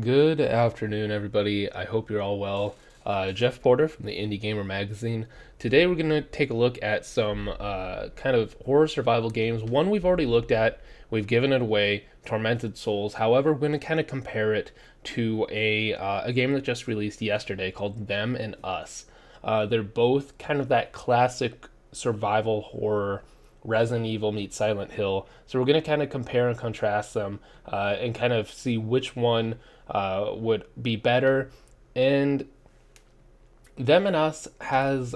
Good afternoon, everybody. I hope you're all well. Jeff Porter from the Indie Gamer magazine. Today, we're going to take a look at some kind of horror survival games. One we've already looked at, we've given it away, Tormented Souls. However, we're going to kind of compare it to a game that just released yesterday called Them and Us. They're both kind of that classic survival horror Resident Evil meets Silent Hill. So we're going to kind of compare and contrast them and kind of see which one would be better. And Them and Us has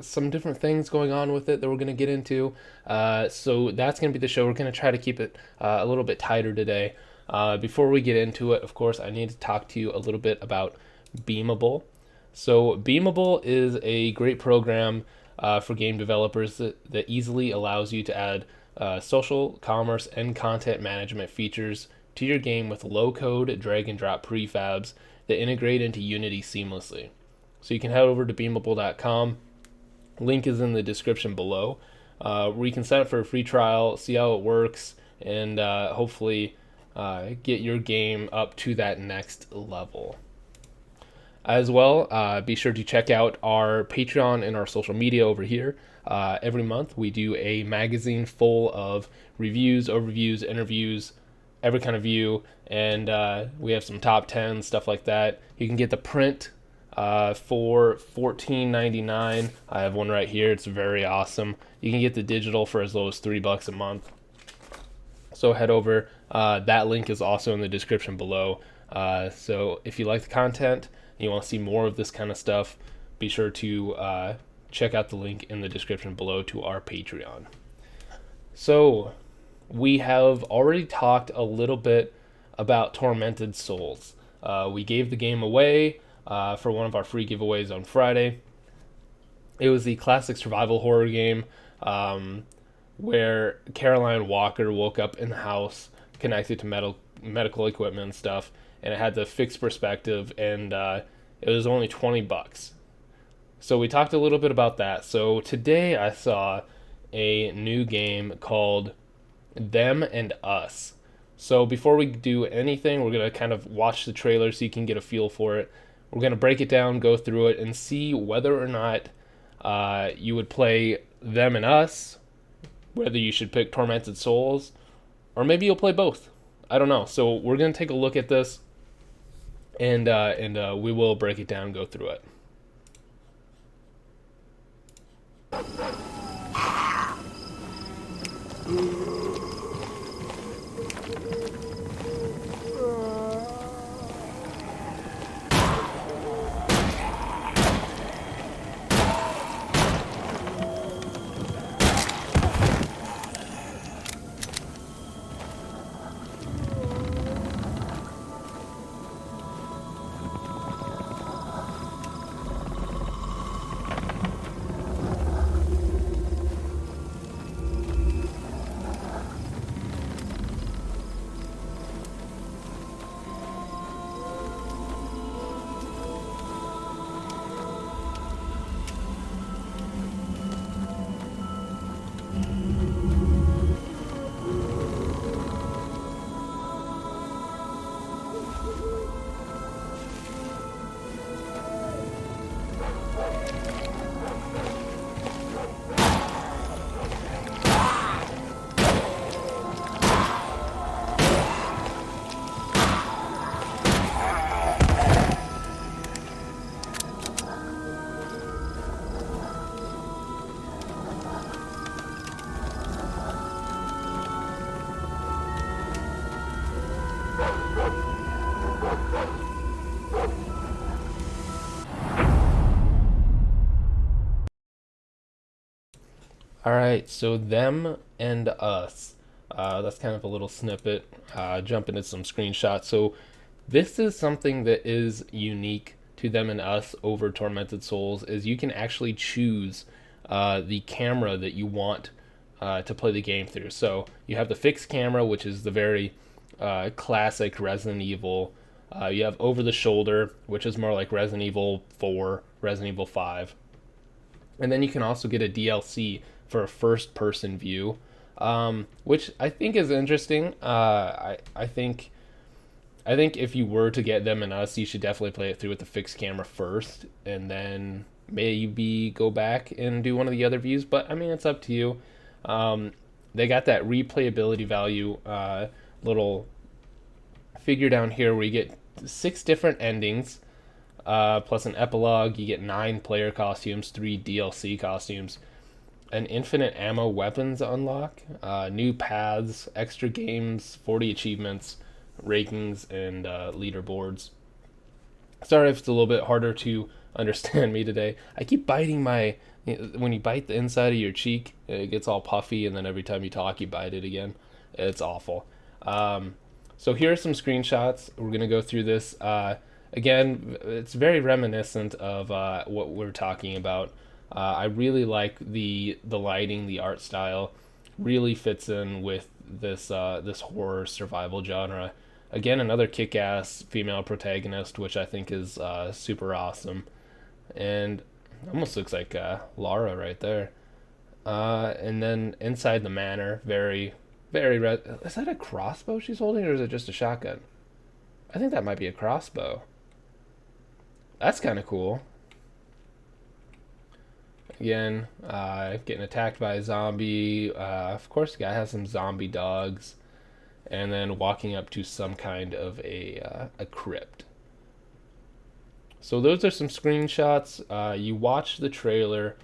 some different things going on with it that we're going to get into. So that's going to be the show. We're going to try to keep it a little bit tighter today. Before we get into it, of course, I need to talk to you a little bit about Beamable. So Beamable is a great program for game developers that easily allows you to add social, commerce, and content management features to your game with low-code, drag-and-drop prefabs that integrate into Unity seamlessly. So you can head over to beamable.com. Link is in the description below, where you can sign up for a free trial, see how it works, and hopefully get your game up to that next level. As well, be sure to check out our Patreon and our social media over here. Every month, we do a magazine full of reviews, overviews, interviews, every kind of view, and we have some top 10, stuff like that. You can get the print for $14.99. I have one right here. It's very awesome. You can get the digital for as low as $3 a month. So head over. That link is also in the description below. So if you like the content, you want to see more of this kind of stuff, be sure to check out the link in the description below to our Patreon. So, we have already talked a little bit about Tormented Souls. We gave the game away for one of our free giveaways on Friday. It was the classic survival horror game where Caroline Walker woke up in the house connected to medical equipment and stuff, and it had the fixed perspective, and it was only $20. So we talked a little bit about that. So today I saw a new game called Them and Us. So before we do anything, we're going to kind of watch the trailer so you can get a feel for it. We're going to break it down, go through it, and see whether or not you would play Them and Us, whether you should pick Tormented Souls, or maybe you'll play both. I don't know. So we're going to take a look at this, and we will break it down, go through it. All right, so Them and Us. That's kind of a little snippet. Jump into some screenshots. So this is something that is unique to Them and Us over Tormented Souls. Is you can actually choose the camera that you want to play the game through. So you have the fixed camera, which is the very classic Resident Evil. You have over the shoulder, which is more like Resident Evil 4, Resident Evil 5. And then you can also get a DLC for a first person view, which I think is interesting. I think I think if you were to get Them and Us, you should definitely play it through with the fixed camera first, and then maybe go back and do one of the other views. But I mean, it's up to you. They got that replayability value little figure down here where you get 6 different endings, plus an epilogue. You get 9 player costumes, 3 DLC costumes, an infinite ammo weapons unlock, new paths, extra games, 40 achievements, rankings, and leaderboards. Sorry if it's a little bit harder to understand me today. I keep biting my. When you bite the inside of your cheek, it gets all puffy, and then every time you talk, you bite it again. It's awful. So here are some screenshots. We're going to go through this. Again, it's very reminiscent of what we're talking about. I really like the lighting, the art style. Really fits in with this horror survival genre. Again, another kick-ass female protagonist, which I think is super awesome. And almost looks like Lara right there. And then inside the manor, very, very is that a crossbow she's holding, or is it just a shotgun? I think that might be a crossbow. That's kind of cool. Again, getting attacked by a zombie. Of course, the guy has some zombie dogs. And then walking up to some kind of a crypt. So those are some screenshots. You watch the trailer.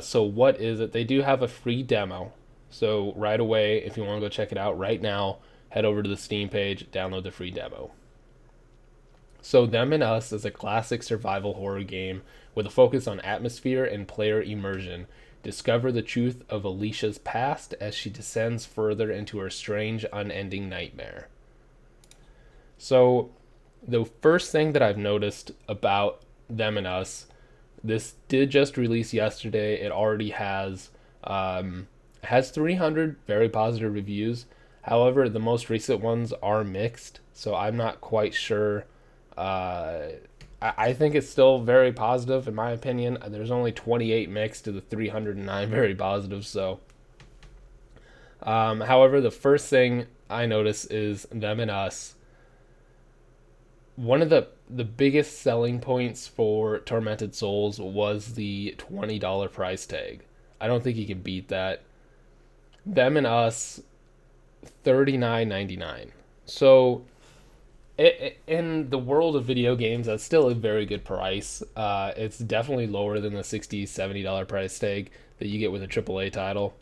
So what is it? They do have a free demo. So right away, if you want to go check it out right now, head over to the Steam page, download the free demo. So Them and Us is a classic survival horror game with a focus on atmosphere and player immersion. Discover the truth of Alicia's past as she descends further into her strange, unending nightmare. So the first thing that I've noticed about Them and Us, this did just release yesterday. It already has 300 very positive reviews. However, the most recent ones are mixed, so I'm not quite sure. I think it's still very positive in my opinion. There's only 28 mixed to the 309 very positive. So, however, the first thing I notice is Them and Us. One of the biggest selling points for Tormented Souls was the $20 price tag. I don't think you can beat that. Them and Us, $39.99. So in the world of video games, that's still a very good price. It's definitely lower than the $60, $70 price tag that you get with a AAA title.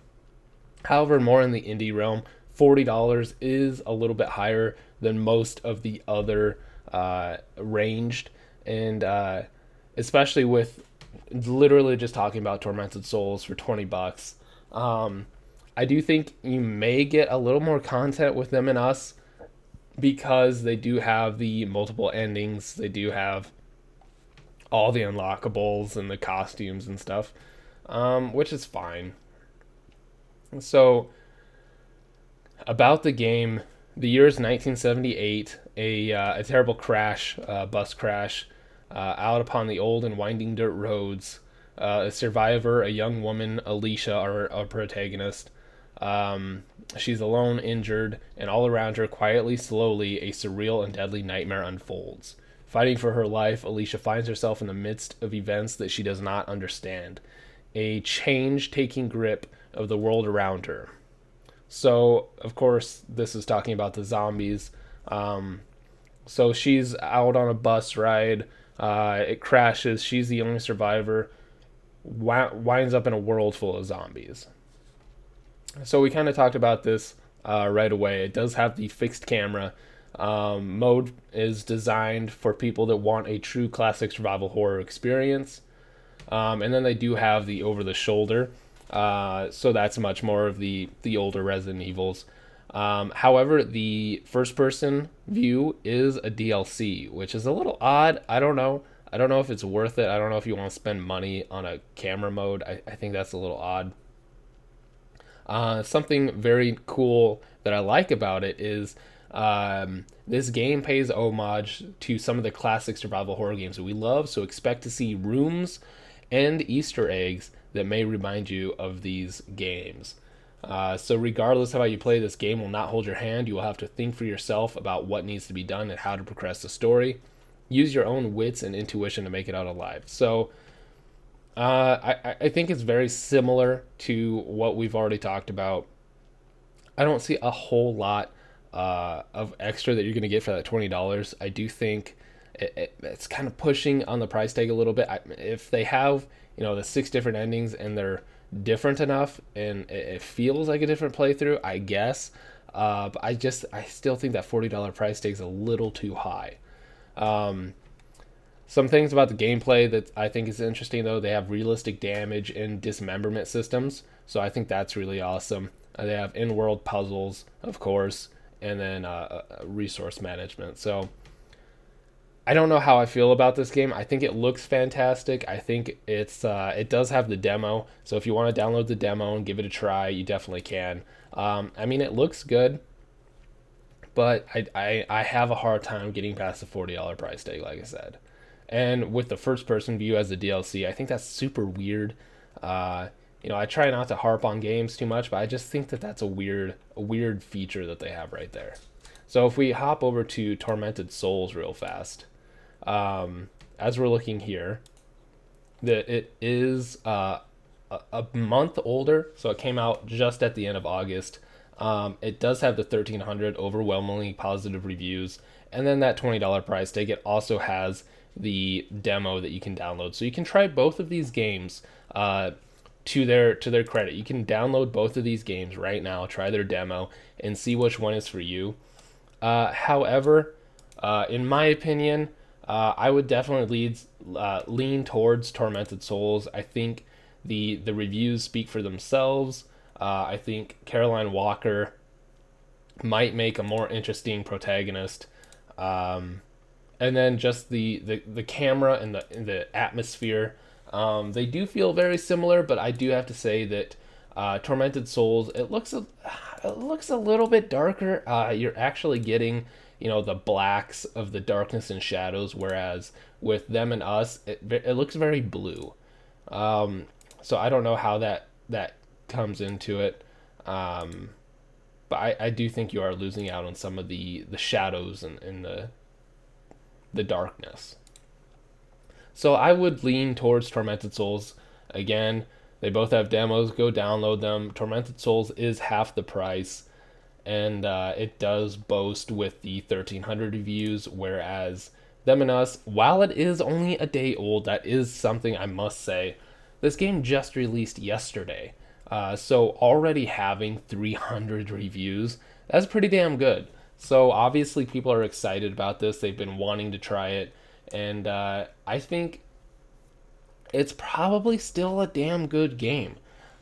However, more in the indie realm, $40 is a little bit higher than most of the other ranged, and especially with literally just talking about Tormented Souls for $20. I do think you may get a little more content with Them and Us because they do have the multiple endings. They do have all the unlockables and the costumes and stuff, which is fine. So, about the game, the year is 1978. A terrible crash, bus crash, out upon the old and winding dirt roads. A survivor, a young woman, Alicia, our protagonist. She's alone, injured, and all around her, quietly, slowly, a surreal and deadly nightmare unfolds. Fighting for her life, Alicia finds herself in the midst of events that she does not understand. A change taking grip of the world around her. So, of course, this is talking about the zombies. So she's out on a bus ride. It crashes. She's the only survivor. Winds up in a world full of zombies. So we kind of talked about this right away. It does have the fixed camera. Mode is designed for people that want a true classic survival horror experience. And then they do have the over-the-shoulder. So that's much more of the older Resident Evils. However, the first-person view is a DLC, which is a little odd. I don't know. I don't know if it's worth it. I don't know if you want to spend money on a camera mode. I think that's a little odd. Something very cool that I like about it is this game pays homage to some of the classic survival horror games that we love, so expect to see rooms and Easter eggs that may remind you of these games. So regardless of how you play, this game will not hold your hand. You will have to think for yourself about what needs to be done and how to progress the story. Use your own wits and intuition to make it out alive. So I think it's very similar to what we've already talked about. I don't see a whole lot of extra that you're going to get for that $20. I do think it's kind of pushing on the price tag a little bit. If they have, the 6 different endings and they're different enough and it feels like a different playthrough, I guess. But I still think that $40 price tag is a little too high. Some things about the gameplay that I think is interesting, though, they have realistic damage and dismemberment systems, so I think that's really awesome. They have in-world puzzles, of course, and then resource management. So I don't know how I feel about this game. I think it looks fantastic. I think it does have the demo, so if you want to download the demo and give it a try, you definitely can. It looks good, but I have a hard time getting past the $40 price tag, like I said. And with the first person view as the DLC, I think that's super weird. I try not to harp on games too much, but I just think that that's a weird feature that they have right there. So if we hop over to Tormented Souls real fast, as we're looking here, that it is a month older, so it came out just at the end of August. It does have the 1,300 overwhelmingly positive reviews, and then that $20 price tag. It also has the demo that you can download, so you can try both of these games. To their credit, you can download both of these games right now, try their demo, and see which one is for you. However, in my opinion, I would definitely lean towards Tormented Souls. I think the reviews speak for themselves. I think Caroline Walker might make a more interesting protagonist. And then just the camera and the atmosphere, they do feel very similar, but I do have to say that Tormented Souls, it looks a little bit darker. You're actually getting the blacks of the darkness and shadows, whereas with Them and Us, it looks very blue. So I don't know how that comes into it. But I do think you are losing out on some of the shadows and the darkness. So I would lean towards Tormented Souls. Again, they both have demos. Go download them. Tormented Souls is half the price, and it does boast with the 1,300 reviews, whereas Them and Us, while it is only a day old, that is something I must say. This game just released yesterday, so already having 300 reviews, that's pretty damn good. So obviously people are excited about this. They've been wanting to try it, and I think it's probably still a damn good game.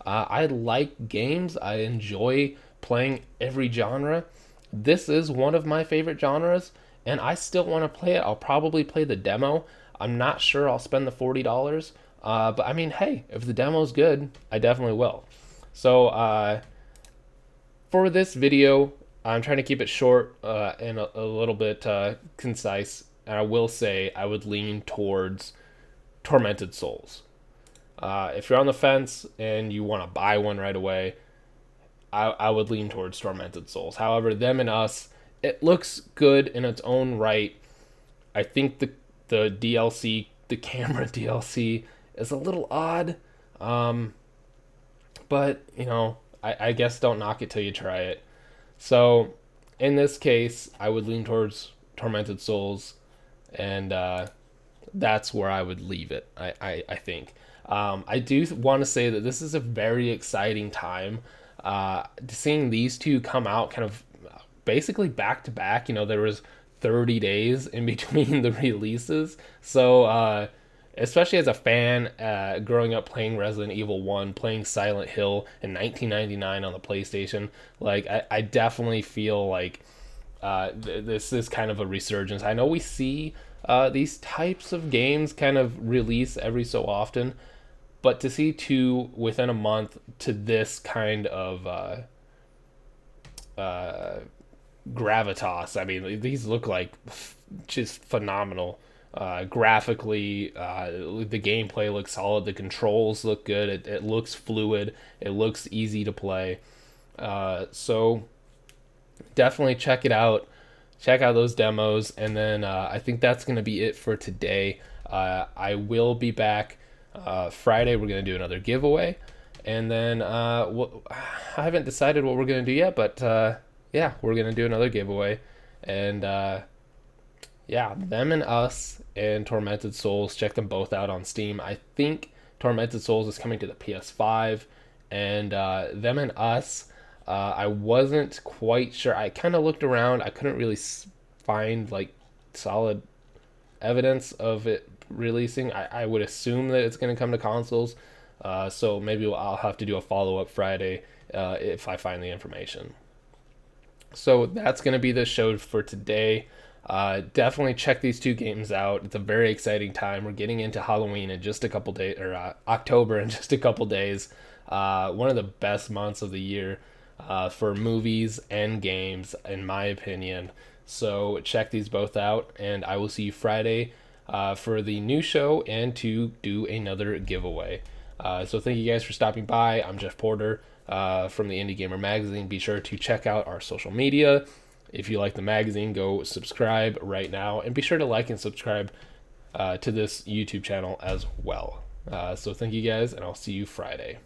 I like games. I enjoy playing every genre. This is one of my favorite genres, and I still want to play it. I'll probably play the demo. I'm not sure I'll spend the $40, but hey, if the demo's good, I definitely will. So for this video, I'm trying to keep it short and a little bit concise. And I will say I would lean towards Tormented Souls. If you're on the fence and you want to buy one right away, I would lean towards Tormented Souls. However, Them and Us, it looks good in its own right. I think the DLC, the camera DLC, is a little odd. But, I guess don't knock it till you try it. So, in this case, I would lean towards Tormented Souls, and that's where I would leave it, I think. I do want to say that this is a very exciting time. Seeing these two come out kind of basically back to back, there was 30 days in between the releases. So, especially as a fan, growing up playing Resident Evil 1, playing Silent Hill in 1999 on the PlayStation, like, I definitely feel like this is kind of a resurgence. I know we see these types of games kind of release every so often, but to see two within a month to this kind of gravitas, these look like just phenomenal. Graphically, the gameplay looks solid. The controls look good. It looks fluid. It looks easy to play. So definitely check it out. Check out those demos, and then I think that's going to be it for today. I will be back Friday. We're going to do another giveaway, and then I haven't decided what we're going to do yet, but yeah, we're going to do another giveaway, and yeah, them and Us and Tormented Souls. Check them both out on Steam. I think Tormented Souls is coming to the PS5, and them and Us. I wasn't quite sure. I kind of looked around. I couldn't really find like solid evidence of it releasing. I would assume that it's going to come to consoles. So maybe I'll have to do a follow up Friday if I find the information. So that's going to be the show for today. Definitely check these two games out. It's a very exciting time. We're getting into Halloween in just a couple days, or October in just a couple days. One of the best months of the year for movies and games, in my opinion. So check these both out, and I will see you Friday for the new show and to do another giveaway. So thank you guys for stopping by. I'm Jeff Porter from the Indie Gamer Magazine. Be sure to check out our social media. If you like the magazine, go subscribe right now, and be sure to like and subscribe to this YouTube channel as well. So thank you guys, and I'll see you Friday.